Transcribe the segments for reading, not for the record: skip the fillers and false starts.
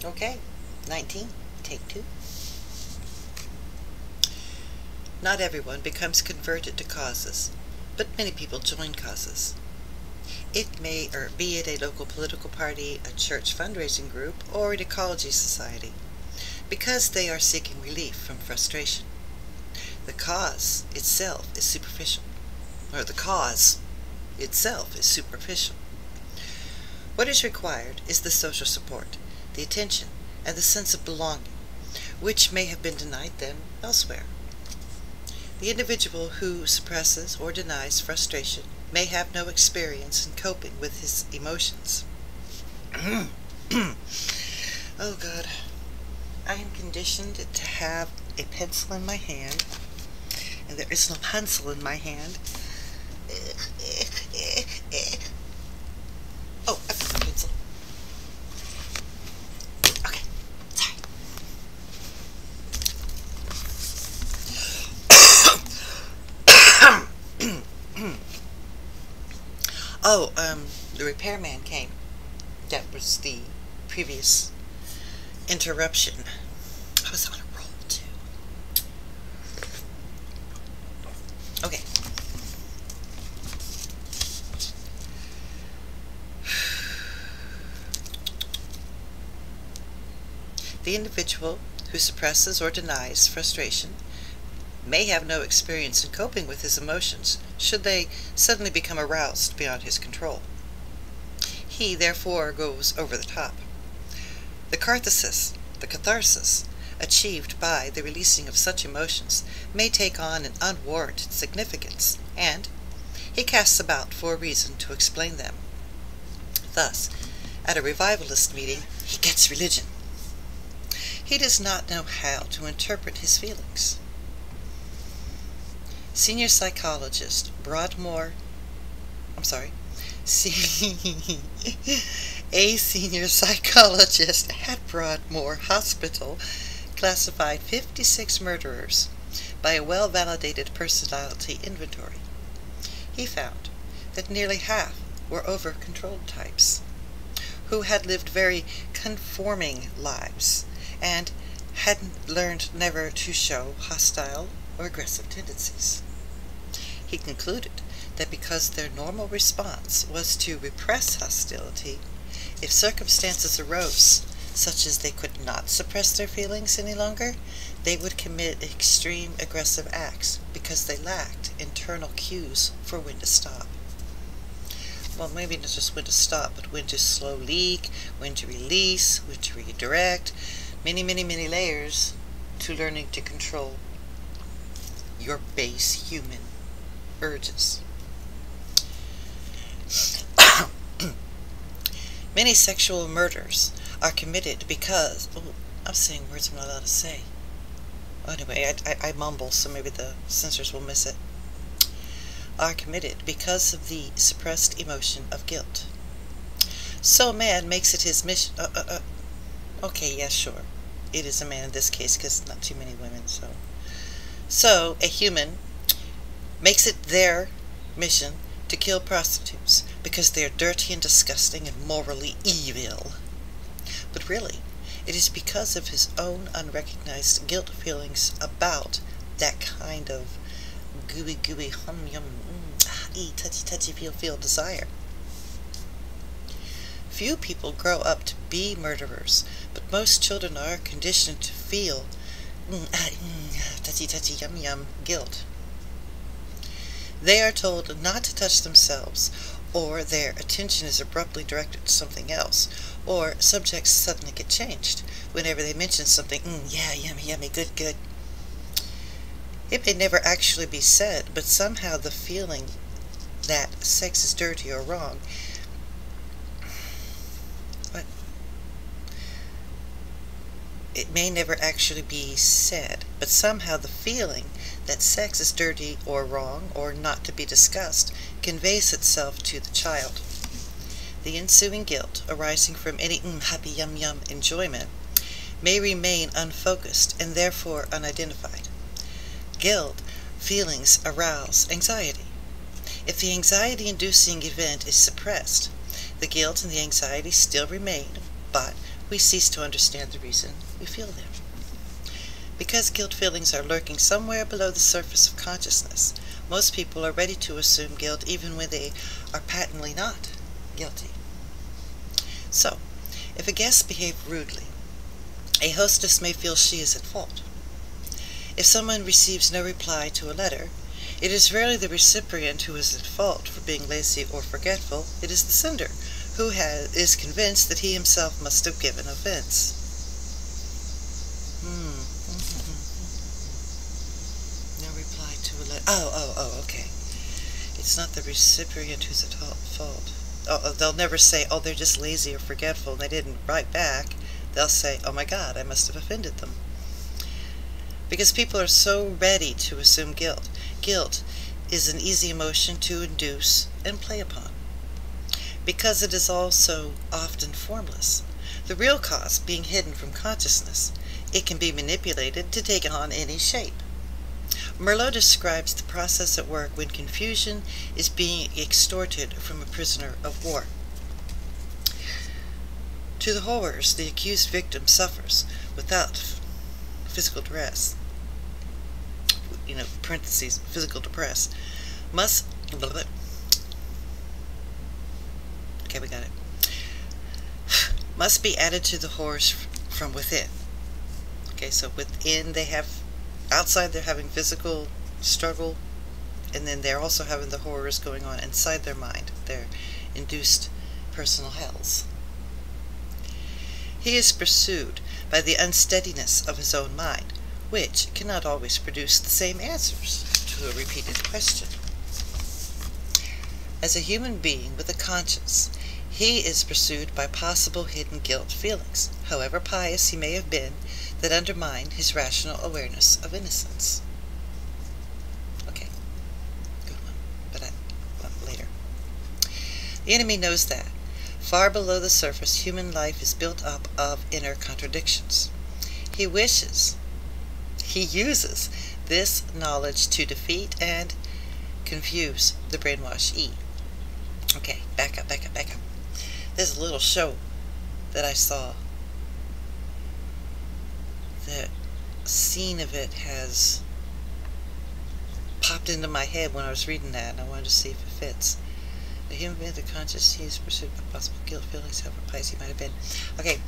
Okay, 19, take 2. Not everyone becomes converted to causes, but many people join causes. It may be it a local political party, a church fundraising group, or an ecology society, because they are seeking relief from frustration. The cause itself is superficial. What is required is the social support, the attention, and the sense of belonging, which may have been denied them elsewhere. The individual who suppresses or denies frustration may have no experience in coping with his emotions. Oh God, I am conditioned to have a pencil in my hand, and there is no pencil in my hand. Oh, I've got a pencil. Okay, sorry. Oh, the repairman came. That was the previous interruption. I was on a roll, too. Okay. The individual who suppresses or denies frustration may have no experience in coping with his emotions should they suddenly become aroused beyond his control. He, therefore, goes over the top. The catharsis achieved by the releasing of such emotions may take on an unwarranted significance, and he casts about for a reason to explain them. Thus, at a revivalist meeting, he gets religion. He does not know how to interpret his feelings. Senior psychologist a senior psychologist at Broadmoor Hospital classified 56 murderers by a well-validated personality inventory. He found that nearly half were over-controlled types, who had lived very conforming lives and hadn't learned never to show hostile or aggressive tendencies. He concluded that because their normal response was to repress hostility, if circumstances arose, such as they could not suppress their feelings any longer, they would commit extreme aggressive acts because they lacked internal cues for when to stop. Well, maybe not just when to stop, but when to slow leak, when to release, when to redirect. Many, many, many layers to learning to control your base human urges. Many sexual murders are committed because... Oh, I'm saying words I'm not allowed to say. Anyway, I mumble, so maybe the censors will miss it. Are committed because of the suppressed emotion of guilt. So a man makes it his mission... Okay, yeah, sure. It is a man in this case, because not too many women, so... So, a human makes it their mission to kill prostitutes because they are dirty and disgusting and morally evil. But really, it is because of his own unrecognized guilt feelings about that kind of gooey, hum, yum, touchy, feel desire. Few people grow up to be murderers, but most children are conditioned to feel touchy, yum, guilt. They are told not to touch themselves, or their attention is abruptly directed to something else, or subjects suddenly get changed whenever they mention something, yeah, yummy, good. It may never actually be said, but somehow the feeling that sex is dirty or wrong It may never actually be said, but somehow the feeling that sex is dirty or wrong or not to be discussed conveys itself to the child. The ensuing guilt arising from any happy yum enjoyment may remain unfocused and therefore unidentified. Guilt feelings arouse anxiety. If the anxiety-inducing event is suppressed, the guilt and the anxiety still remain, but we cease to understand the reason we feel them. Because guilt feelings are lurking somewhere below the surface of consciousness, most people are ready to assume guilt even when they are patently not guilty. So, if a guest behaves rudely, a hostess may feel she is at fault. If someone receives no reply to a letter, it is rarely the recipient who is at fault for being lazy or forgetful. It is the sender, who is convinced that he himself must have given offense. No reply to a letter. Okay. It's not the recipient who's at fault. They'll never say, oh, they're just lazy or forgetful and they didn't write back. They'll say, oh my God, I must have offended them. Because people are so ready to assume guilt. Guilt is an easy emotion to induce and play upon. Because it is also often formless, the real cause being hidden from consciousness, it can be manipulated to take on any shape. Merleau describes the process at work when confusion is being extorted from a prisoner of war. To the horrors the accused victim suffers without physical duress, parentheses, physical duress, must be added to the horrors from within. Okay, so within outside they're having physical struggle, and then they're also having the horrors going on inside their mind, their induced personal hells. He is pursued by the unsteadiness of his own mind, which cannot always produce the same answers to a repeated question. As a human being with a conscience, he is pursued by possible hidden guilt feelings, however pious he may have been, that undermine his rational awareness of innocence. Okay, good one, but later. The enemy knows that. Far below the surface, human life is built up of inner contradictions. He uses this knowledge to defeat and confuse the brainwashed E. Okay, back up. There's a little show that I saw. The scene of it has popped into my head when I was reading that, and I wanted to see if it fits. The human being, the conscious, he is pursued by possible guilt feelings, however pious he might have been. Okay,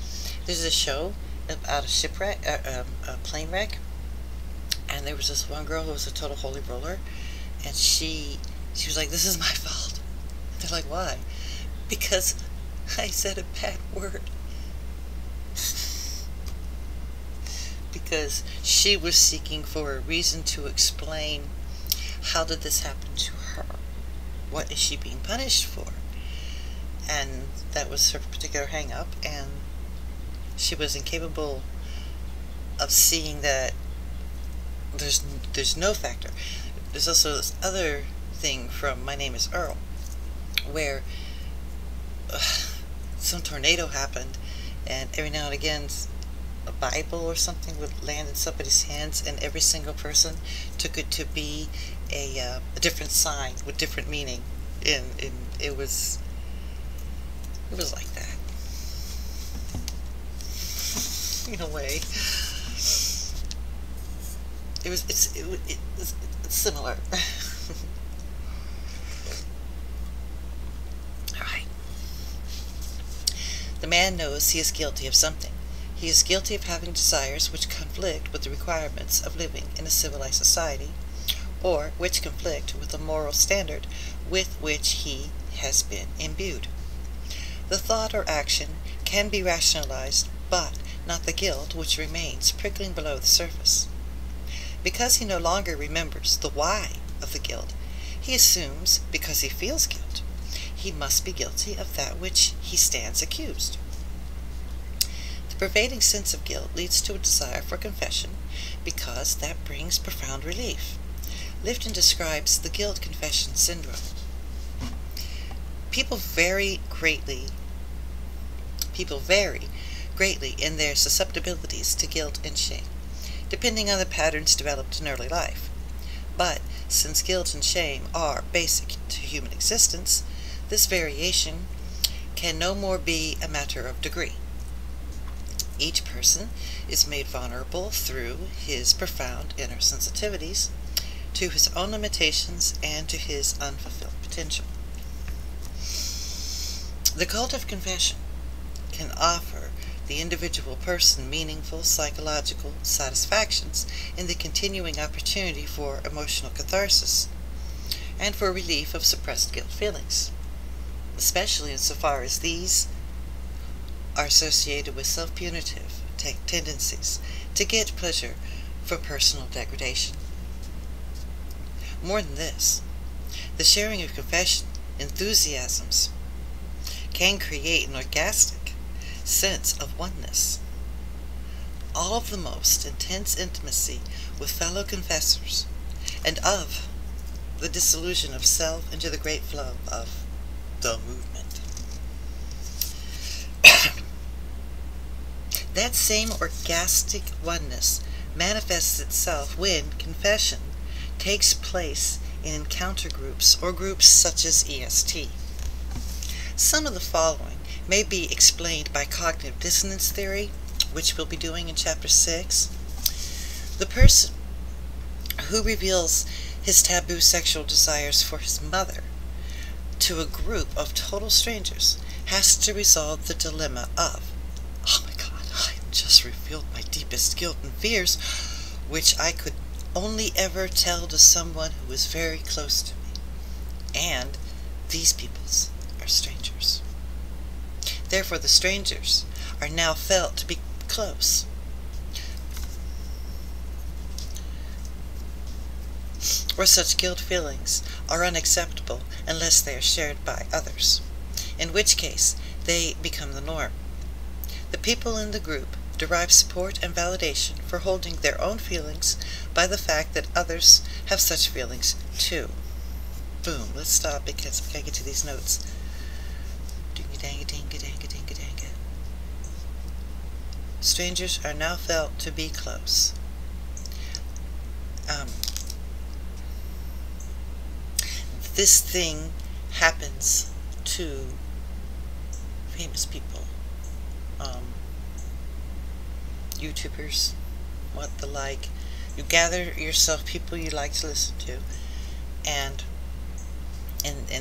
there's a show about a shipwreck, a plane wreck, and there was this one girl who was a total holy roller, and she was like, "This is my fault." They're like, "Why?" "Because I said a bad word." Because she was seeking for a reason to explain, how did this happen to her? What is she being punished for? And that was her particular hang-up, and she was incapable of seeing that there's no factor. There's also this other thing from My Name is Earl, where some tornado happened, and every now and again a Bible or something would land in somebody's hands, and every single person took it to be a different sign with different meaning, and it was like that in a way. It's similar. Alright. The man knows he is guilty of something. He is guilty of having desires which conflict with the requirements of living in a civilized society, or which conflict with the moral standard with which he has been imbued. The thought or action can be rationalized, but not the guilt which remains prickling below the surface. Because he no longer remembers the why of the guilt, he assumes, because he feels guilt, he must be guilty of that which he stands accused. The pervading sense of guilt leads to a desire for confession, because that brings profound relief. Lifton describes the guilt confession syndrome. People vary greatly in their susceptibilities to guilt and shame, depending on the patterns developed in early life. But since guilt and shame are basic to human existence, this variation can no more be a matter of degree. Each person is made vulnerable through his profound inner sensitivities to his own limitations and to his unfulfilled potential. The cult of confession can offer the individual person meaningful psychological satisfactions in the continuing opportunity for emotional catharsis and for relief of suppressed guilt feelings, especially insofar as these are associated with self-punitive tendencies to get pleasure from personal degradation. More than this, the sharing of confession enthusiasms can create an orgastic sense of oneness. All of the most intense intimacy with fellow confessors, and of the dissolution of self into the great flow of the movement. That same orgastic oneness manifests itself when confession takes place in encounter groups or groups such as EST. Some of the following may be explained by cognitive dissonance theory, which we'll be doing in Chapter 6. The person who reveals his taboo sexual desires for his mother to a group of total strangers has to resolve the dilemma of, oh my God, I just revealed my deepest guilt and fears, which I could only ever tell to someone who is very close to me, and these peoples are strangers. Therefore, the strangers are now felt to be close. Or such guilt feelings are unacceptable unless they are shared by others, in which case they become the norm. The people in the group derive support and validation for holding their own feelings by the fact that others have such feelings too. Boom, let's stop because we gotta get to these notes. Ding-a-dang-a-ding-a-dang-a-ding-a-dang-a. Strangers are now felt to be close. This thing happens to famous people, YouTubers, what the like. You gather yourself people you like to listen to, and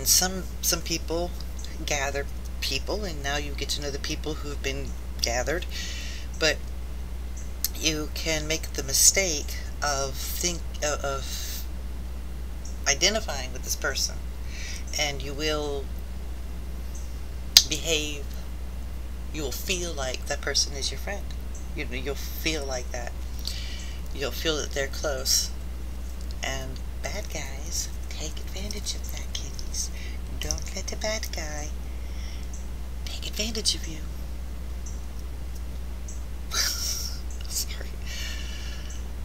some people gather people, and now you get to know the people who have been gathered, but you can make the mistake of identifying with this person, and you will behave, you will feel like that person is your friend. You'll feel like that. You'll feel that they're close. And bad guys take advantage of that, kiddies. Don't let the bad guy take advantage of you. Sorry.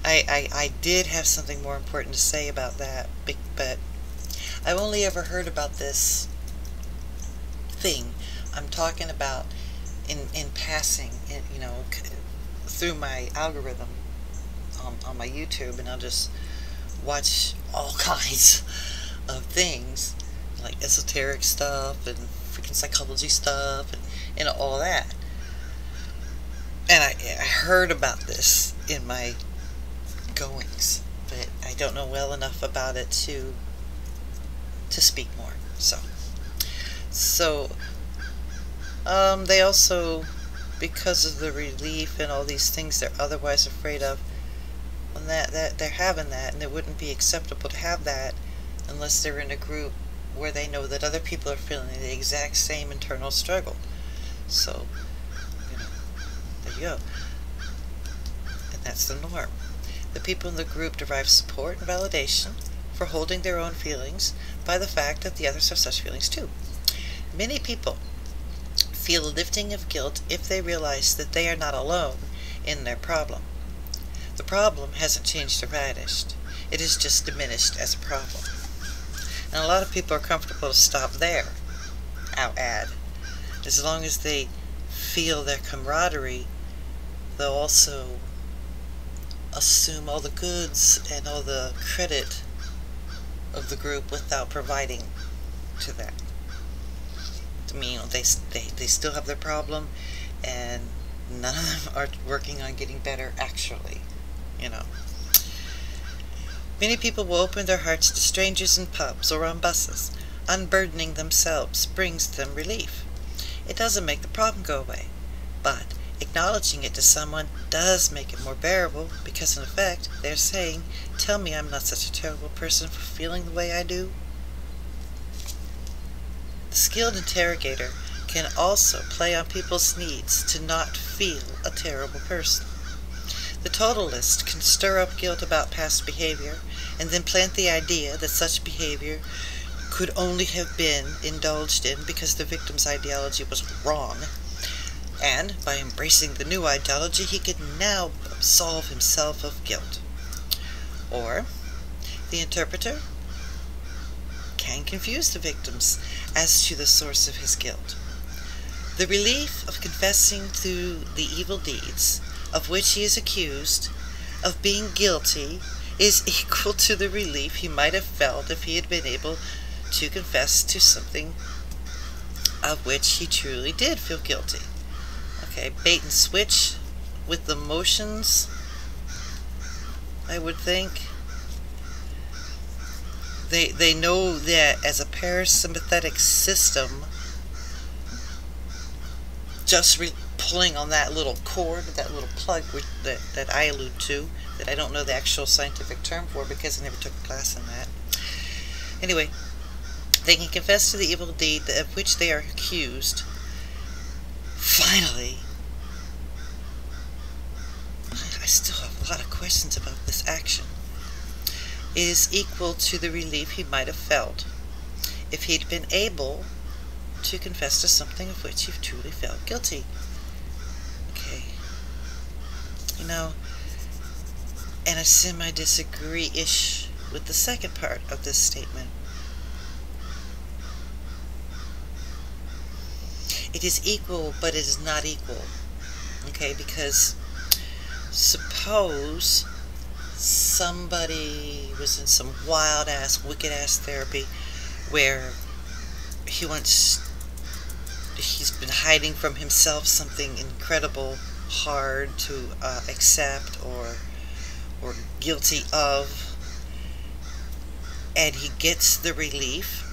I did have something more important to say about that, but I've only ever heard about this thing I'm talking about in passing, through my algorithm on my YouTube, and I'll just watch all kinds of things, like esoteric stuff and freaking psychology stuff and all that. And I heard about this in my goings, but I don't know well enough about it to speak more. So they also, because of the relief and all these things they're otherwise afraid of, when that they're having that, and it wouldn't be acceptable to have that unless they're in a group where they know that other people are feeling the exact same internal struggle. So, there you go. And that's the norm. The people in the group derive support and validation for holding their own feelings by the fact that the others have such feelings too. Many people feel a lifting of guilt if they realize that they are not alone in their problem. The problem hasn't changed or vanished. It is just diminished as a problem. And a lot of people are comfortable to stop there. I'll add. As long as they feel their camaraderie, they'll also assume all the goods and all the credit of the group without providing to that. I mean, they still have their problem, and none of them are working on getting better, actually, you know. Many people will open their hearts to strangers in pubs or on buses. Unburdening themselves brings them relief. It doesn't make the problem go away, but acknowledging it to someone does make it more bearable, because in effect they're saying, tell me I'm not such a terrible person for feeling the way I do. The skilled interrogator can also play on people's needs to not feel a terrible person. The totalist can stir up guilt about past behavior and then plant the idea that such behavior could only have been indulged in because the victim's ideology was wrong, and by embracing the new ideology he could now absolve himself of guilt. Or the interpreter can confuse the victims as to the source of his guilt. The relief of confessing to the evil deeds of which he is accused of being guilty is equal to the relief he might have felt if he had been able to confess to something of which he truly did feel guilty. Okay, bait and switch with the motions, I would think. They know that as a parasympathetic system, just pulling on that little cord, that little plug that I allude to, that I don't know the actual scientific term for because I never took a class on that. Anyway, they can confess to the evil deed of which they are accused. Finally, I still have a lot of questions about this action. Is equal to the relief he might have felt if he'd been able to confess to something of which he truly felt guilty. Okay. You know, and I semi-disagree-ish with the second part of this statement. It is equal, but it is not equal. Okay, because suppose somebody was in some wild-ass, wicked-ass therapy where he's been hiding from himself something incredible, hard to accept or guilty of, and he gets the relief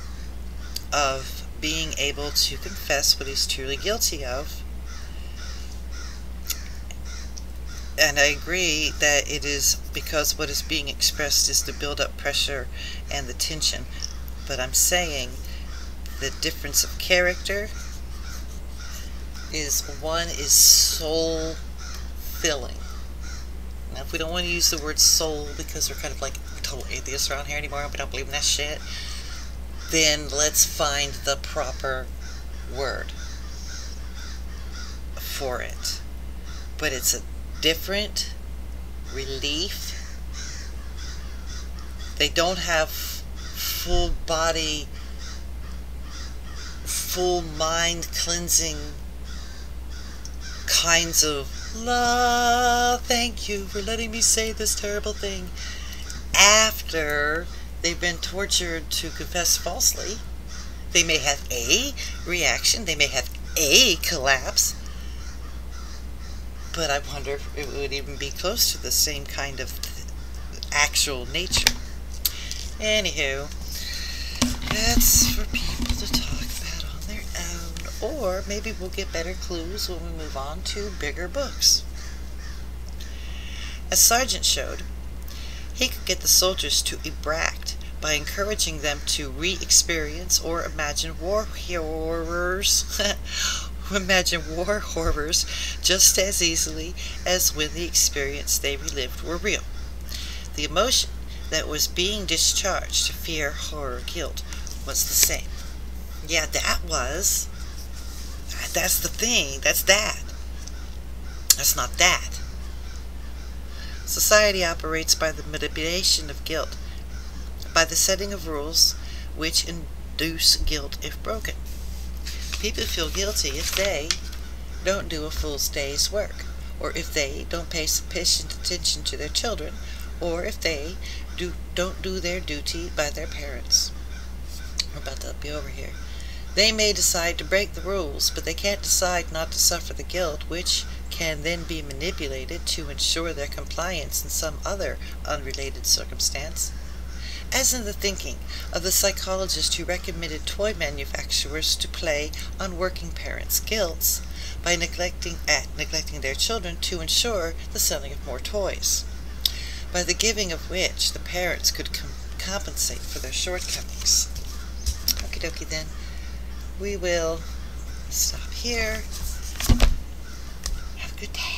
of being able to confess what he's truly guilty of. And I agree that it is because what is being expressed is the build-up pressure and the tension. But I'm saying the difference of character is one is soul-filling. Now, if we don't want to use the word soul because we're kind of like total atheists around here anymore, we don't believe in that shit, then let's find the proper word for it. But it's a different relief. They don't have full body, full mind cleansing kinds of love, thank you for letting me say this terrible thing, after they've been tortured to confess falsely. They may have a reaction, they may have a collapse, but I wonder if it would even be close to the same kind of actual nature. Anywho, that's for people to talk about on their own, or maybe we'll get better clues when we move on to bigger books. As Sargent showed, he could get the soldiers to ebract by encouraging them to re-experience or imagine war horrors just as easily as when the experience they relived were real. The emotion that was being discharged, fear, horror, guilt, was the same. Yeah, that's the thing, that's that. That's not that. Society operates by the manipulation of guilt, by the setting of rules which induce guilt if broken. People feel guilty if they don't do a full day's work, or if they don't pay sufficient attention to their children, or if they don't do their duty by their parents. We're about to be over here. They may decide to break the rules, but they can't decide not to suffer the guilt which can then be manipulated to ensure their compliance in some other unrelated circumstance, as in the thinking of the psychologist who recommended toy manufacturers to play on working parents' guilt by neglecting their children to ensure the selling of more toys, by the giving of which the parents could compensate for their shortcomings. Okie dokie then, we will stop here. Have a good day.